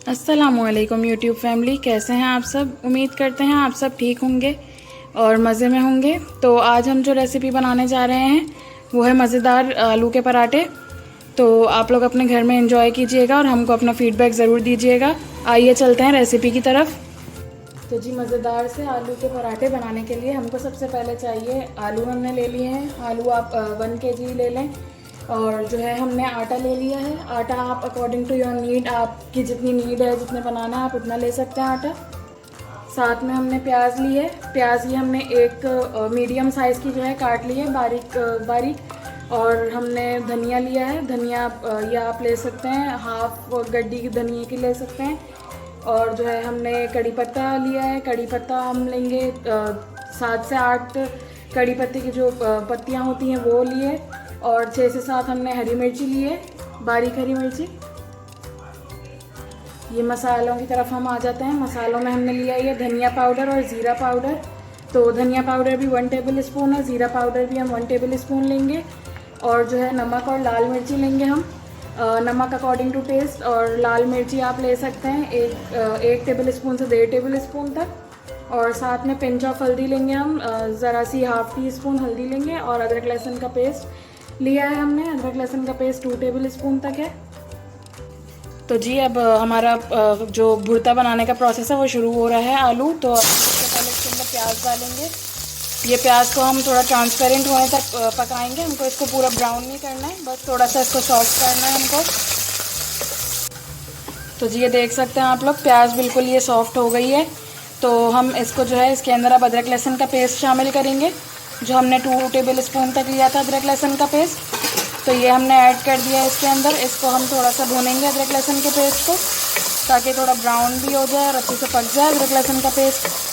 अस्सलामुअलैकुम YouTube family, कैसे हैं आप सब। उम्मीद करते हैं आप सब ठीक होंगे और मज़े में होंगे। तो आज हम जो रेसिपी बनाने जा रहे हैं वो है मज़ेदार आलू के पराठे। तो आप लोग अपने घर में एंजॉय कीजिएगा और हमको अपना फीडबैक ज़रूर दीजिएगा। आइए चलते हैं रेसिपी की तरफ। तो जी, मज़ेदार से आलू के पराठे बनाने के लिए हमको सबसे पहले चाहिए आलू। हमने ले लिए हैं आलू, आप 1 kg ले लें। और जो है हमने आटा ले लिया है। आटा आप अकॉर्डिंग टू योर नीड, आपकी जितनी नीड है, जितने बनाना है आप उतना ले सकते हैं आटा। साथ में हमने प्याज ली है। प्याज ये हमने एक मीडियम साइज़ की जो है काट ली है बारीक बारीक। और हमने धनिया लिया है। धनिया ये आप ले सकते हैं, हाफ गड्डी की धनिया की ले सकते हैं। और जो है हमने कड़ी पत्ता लिया है। कड़ी पत्ता हम लेंगे 7 से 8 कड़ी पत्ते की जो पत्तियाँ होती हैं वो लिए। और 6 से 7 हमने हरी मिर्ची ली है, बारीक हरी मिर्ची। ये मसालों की तरफ हम आ जाते हैं। मसालों में हमने लिया ये धनिया पाउडर और ज़ीरा पाउडर। तो धनिया पाउडर भी 1 टेबल स्पून है, ज़ीरा पाउडर भी हम 1 टेबल स्पून लेंगे। और जो है नमक और लाल मिर्ची लेंगे हम। नमक अकॉर्डिंग टू टेस्ट, और लाल मिर्ची आप ले सकते हैं एक टेबल स्पून से 1.5 टेबल स्पून तक। और साथ में पिंच ऑफ हल्दी लेंगे हम, ज़रा सी ½ टी स्पून हल्दी लेंगे। और अदरक लहसुन का पेस्ट लिया है हमने। अदरक लहसुन का पेस्ट 2 टेबल स्पून तक है। तो जी, अब हमारा जो भुर्ता बनाने का प्रोसेस है वो शुरू हो रहा है। आलू तो सबसे पहले इसके अंदर प्याज डालेंगे। ये प्याज को हम थोड़ा ट्रांसपेरेंट होने तक पकाएंगे। हमको इसको पूरा ब्राउन नहीं करना है, बस थोड़ा सा इसको सॉफ्ट करना है हमको। तो जी, ये देख सकते हैं आप लोग, प्याज बिल्कुल ये सॉफ्ट हो गई है। तो हम इसको जो है इसके अंदर अब अदरक लहसुन का पेस्ट शामिल करेंगे, जो हमने 2 टेबल स्पून तक लिया था अदरक लहसुन का पेस्ट। तो ये हमने ऐड कर दिया इसके अंदर। इसको हम थोड़ा सा भूनेंगे अदरक लहसुन के पेस्ट को, ताकि थोड़ा ब्राउन भी हो जाए और अच्छे से पक जाए अदरक लहसुन का पेस्ट।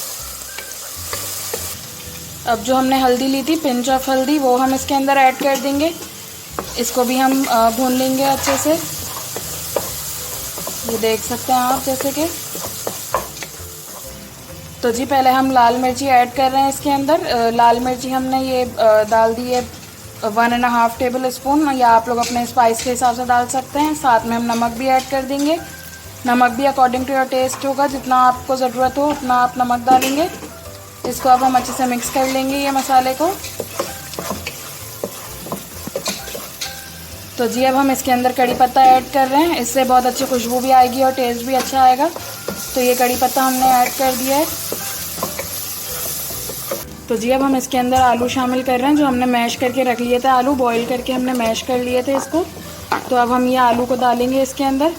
अब जो हमने हल्दी ली थी, पिंच ऑफ हल्दी, वो हम इसके अंदर ऐड कर देंगे। इसको भी हम भून लेंगे अच्छे से। ये देख सकते हैं आप जैसे कि। तो जी, पहले हम लाल मिर्ची ऐड कर रहे हैं इसके अंदर। लाल मिर्ची हमने ये डाल दी है 1.5 टेबल स्पून, या आप लोग अपने स्पाइस के हिसाब से डाल सकते हैं। साथ में हम नमक भी ऐड कर देंगे। नमक भी अकॉर्डिंग टू योर टेस्ट होगा, जितना आपको ज़रूरत हो उतना आप नमक डालेंगे। इसको अब हम अच्छे से मिक्स कर लेंगे ये मसाले को। तो जी, अब हम इसके अंदर कड़ी पत्ता ऐड कर रहे हैं। इससे बहुत अच्छी खुशबू भी आएगी और टेस्ट भी अच्छा आएगा। तो ये कड़ी पत्ता हमने ऐड कर दिया है। तो जी, अब हम इसके अंदर आलू शामिल कर रहे हैं, जो हमने मैश करके रख लिए थे। आलू बॉईल करके हमने मैश कर लिए थे इसको। तो अब हम ये आलू को डालेंगे इसके अंदर।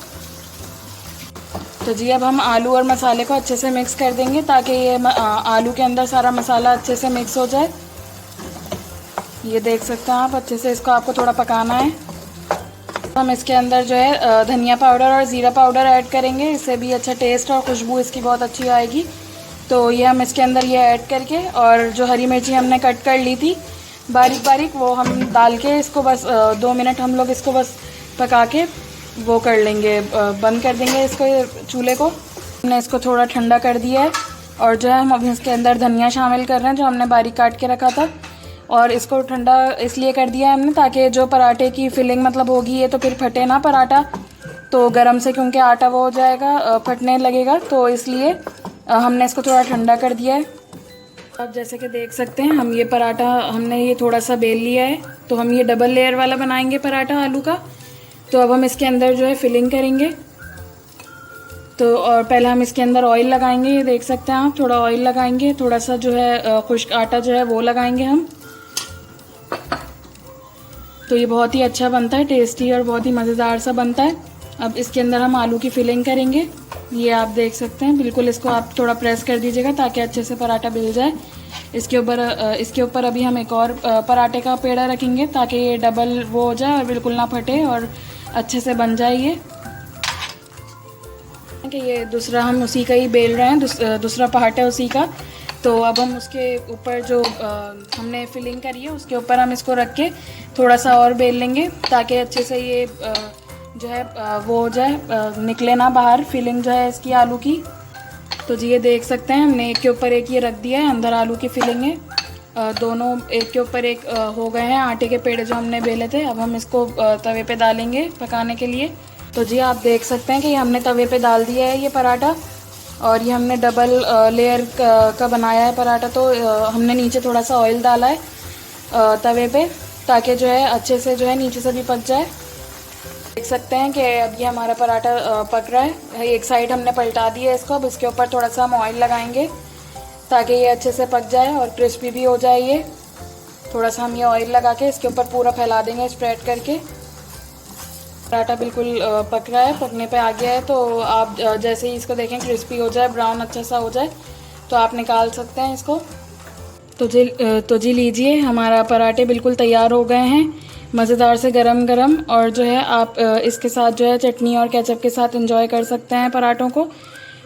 तो जी, अब हम आलू और मसाले को अच्छे से मिक्स कर देंगे, ताकि ये आलू के अंदर सारा मसाला अच्छे से मिक्स हो जाए। ये देख सकते हैं आप, अच्छे से इसको आपको थोड़ा पकाना है। हम इसके अंदर जो है धनिया पाउडर और ज़ीरा पाउडर ऐड करेंगे। इससे भी अच्छा टेस्ट और खुशबू इसकी बहुत अच्छी आएगी। तो ये हम इसके अंदर ये ऐड करके, और जो हरी मिर्ची हमने कट कर ली थी बारीक बारीक, वो हम डाल के इसको बस 2 मिनट हम लोग इसको बस पका के वो कर लेंगे, बंद कर देंगे इसको, चूल्हे को। हमने इसको थोड़ा ठंडा कर दिया है। और जो है हम अभी इसके अंदर धनिया शामिल कर रहे हैं, जो हमने बारीक काट के रखा था। और इसको ठंडा इसलिए कर दिया है हमने, ताकि जो पराठे की फिलिंग मतलब होगी, ये तो फिर फटे ना पराठा, तो गरम से क्योंकि आटा वो हो जाएगा, फटने लगेगा। तो इसलिए हमने इसको थोड़ा ठंडा कर दिया है। अब जैसे कि देख सकते हैं, हम ये पराठा हमने ये थोड़ा सा बेल लिया है। तो हम ये डबल लेयर वाला बनाएंगे पराठा आलू का। तो अब हम इसके अंदर जो है फिलिंग करेंगे। तो और पहले हम इसके अंदर ऑयल लगाएंगे। ये देख सकते हैं आप, थोड़ा ऑयल लगाएंगे, थोड़ा सा जो है खुश्क आटा जो है वो लगाएंगे हम। तो ये बहुत ही अच्छा बनता है, टेस्टी और बहुत ही मज़ेदार सा बनता है। अब इसके अंदर हम आलू की फिलिंग करेंगे। ये आप देख सकते हैं, बिल्कुल इसको आप थोड़ा प्रेस कर दीजिएगा, ताकि अच्छे से पराठा मिल जाए। इसके ऊपर अभी हम एक और पराठे का पेड़ा रखेंगे, ताकि ये डबल वो हो जाए और बिल्कुल ना फटे और अच्छे से बन जाए ये। कि ये दूसरा हम उसी का ही बेल रहे हैं, दूसरा पराठा उसी का। तो अब हम उसके ऊपर जो हमने फिलिंग करी है, उसके ऊपर हम इसको रख के थोड़ा सा और बेल लेंगे, ताकि अच्छे से ये जो है वो हो जाए, निकले ना बाहर फिलिंग जो है इसकी आलू की। तो जी, ये देख सकते हैं, हमने एक के ऊपर एक ये रख दिया है। अंदर आलू की फिलिंग है। दोनों एक के ऊपर एक हो गए हैं आटे के पेड़े जो हमने बेले थे। अब हम इसको तवे पे डालेंगे पकाने के लिए। तो जी आप देख सकते हैं कि हमने तवे पे डाल दिया है ये पराठा, और ये हमने डबल लेयर का बनाया है पराठा। तो हमने नीचे थोड़ा सा ऑयल डाला है तवे पे, ताकि जो है अच्छे से जो है नीचे से भी पक जाए। देख सकते हैं कि अब ये हमारा पराठा पक रहा है। एक साइड हमने पलटा दिया है इसको। अब इसके ऊपर थोड़ा सा हम ऑयल लगाएंगे ताकि ये अच्छे से पक जाए और क्रिस्पी भी हो जाए। ये थोड़ा सा हम ये ऑयल लगा के इसके ऊपर पूरा फैला देंगे स्प्रेड करके। पराठा बिल्कुल पक रहा है, पकने पे आ गया है। तो आप जैसे ही इसको देखें क्रिस्पी हो जाए, ब्राउन अच्छा सा हो जाए, तो आप निकाल सकते हैं इसको। तो जी लीजिए, हमारा पराठे बिल्कुल तैयार हो गए हैं, मज़ेदार से गरम गरम। और जो है आप इसके साथ जो है चटनी और केचप के साथ एंजॉय कर सकते हैं पराठों को।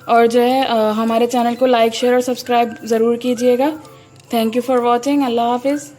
और जो है हमारे चैनल को लाइक शेयर और सब्सक्राइब ज़रूर कीजिएगा। Thank you for watching. अल्लाह हाफिज़।